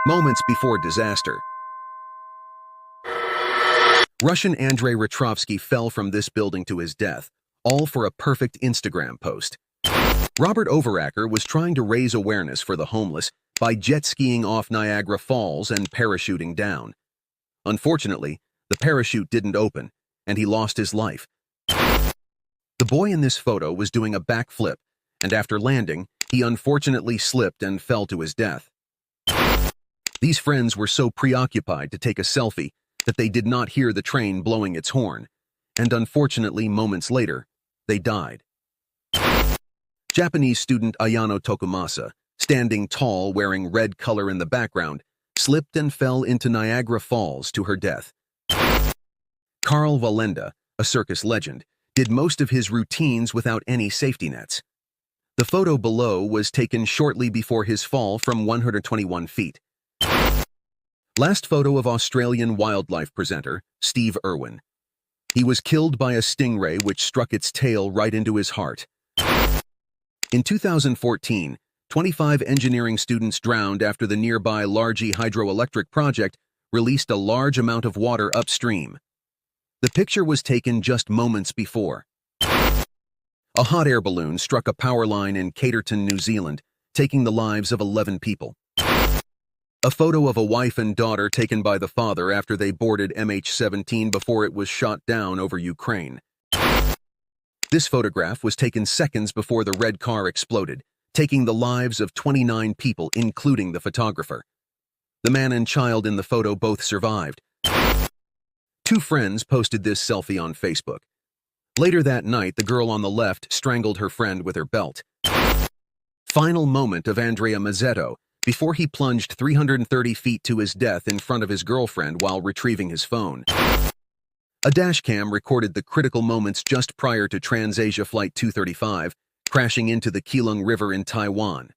Moments before disaster. Russian Andrei Retrovsky fell from this building to his death, all for a perfect Instagram post. Robert Overacker was trying to raise awareness for the homeless by jet skiing off Niagara Falls and parachuting down. Unfortunately, the parachute didn't open, and he lost his life. The boy in this photo was doing a backflip, and after landing, he unfortunately slipped and fell to his death. These friends were so preoccupied to take a selfie that they did not hear the train blowing its horn, and unfortunately, moments later, they died. Japanese student Ayano Tokumasa, standing tall wearing red color in the background, slipped and fell into Niagara Falls to her death. Carl Wallenda, a circus legend, did most of his routines without any safety nets. The photo below was taken shortly before his fall from 121 feet. Last photo of Australian wildlife presenter, Steve Irwin. He was killed by a stingray which struck its tail right into his heart. In 2014, 25 engineering students drowned after the nearby Largi hydroelectric project released a large amount of water upstream. The picture was taken just moments before. A hot air balloon struck a power line in Caterton, New Zealand, taking the lives of 11 people. A photo of a wife and daughter taken by the father after they boarded MH17 before it was shot down over Ukraine. This photograph was taken seconds before the red car exploded, taking the lives of 29 people, including the photographer. The man and child in the photo both survived. Two friends posted this selfie on Facebook. Later that night, the girl on the left strangled her friend with her belt. Final moment of Andrea Mazzetto before he plunged 330 feet to his death in front of his girlfriend while retrieving his phone. A dashcam recorded the critical moments just prior to TransAsia Flight 235 crashing into the Keelung River in Taiwan.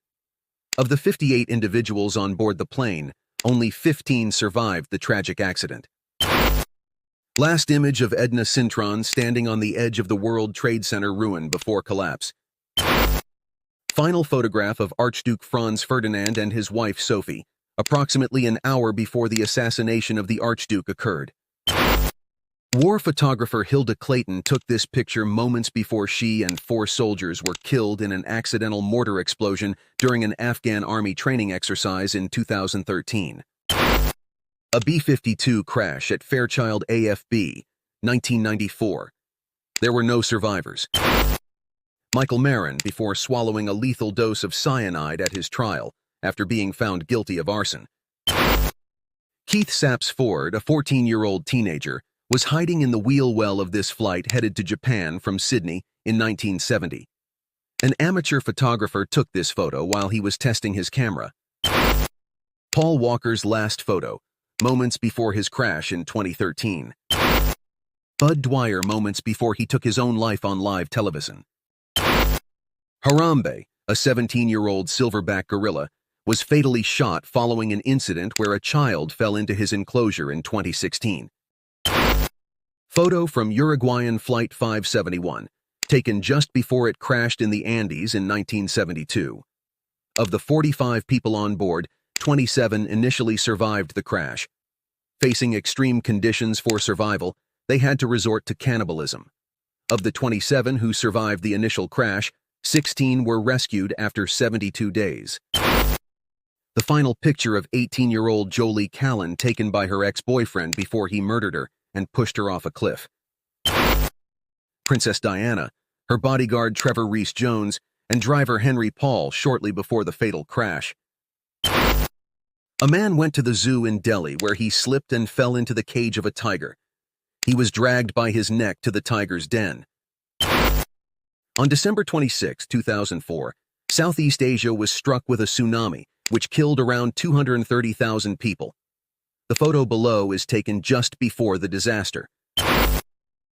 Of the 58 individuals on board the plane, only 15 survived the tragic accident. Last image of Edna Sintron standing on the edge of the World Trade Center ruin before collapse. Final photograph of Archduke Franz Ferdinand and his wife Sophie, approximately an hour before the assassination of the Archduke occurred. War photographer Hilda Clayton took this picture moments before she and 4 soldiers were killed in an accidental mortar explosion during an Afghan army training exercise in 2013. A B-52 crash at Fairchild AFB, 1994. There were no survivors. Michael Marin before swallowing a lethal dose of cyanide at his trial after being found guilty of arson. Keith Sapps Ford, a 14-year-old teenager, was hiding in the wheel well of this flight headed to Japan from Sydney in 1970. An amateur photographer took this photo while he was testing his camera. Paul Walker's last photo, moments before his crash in 2013. Bud Dwyer moments before he took his own life on live television. Harambe, a 17-year-old silverback gorilla, was fatally shot following an incident where a child fell into his enclosure in 2016. Photo from Uruguayan Flight 571, taken just before it crashed in the Andes in 1972. Of the 45 people on board, 27 initially survived the crash. Facing extreme conditions for survival, they had to resort to cannibalism. Of the 27 who survived the initial crash, 16 were rescued after 72 days. The final picture of 18-year-old Jolie Callan taken by her ex-boyfriend before he murdered her and pushed her off a cliff. Princess Diana, her bodyguard Trevor Rees-Jones, and driver Henry Paul shortly before the fatal crash. A man went to the zoo in Delhi where he slipped and fell into the cage of a tiger. He was dragged by his neck to the tiger's den. On December 26, 2004, Southeast Asia was struck with a tsunami, which killed around 230,000 people. The photo below is taken just before the disaster.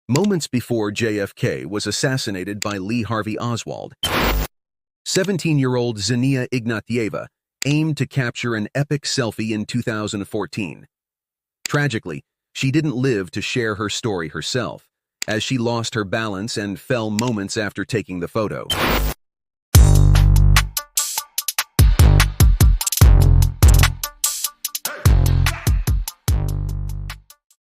Moments before JFK was assassinated by Lee Harvey Oswald. 17-year-old Xenia Ignatieva aimed to capture an epic selfie in 2014. Tragically, she didn't live to share her story herself, as she lost her balance and fell moments after taking the photo.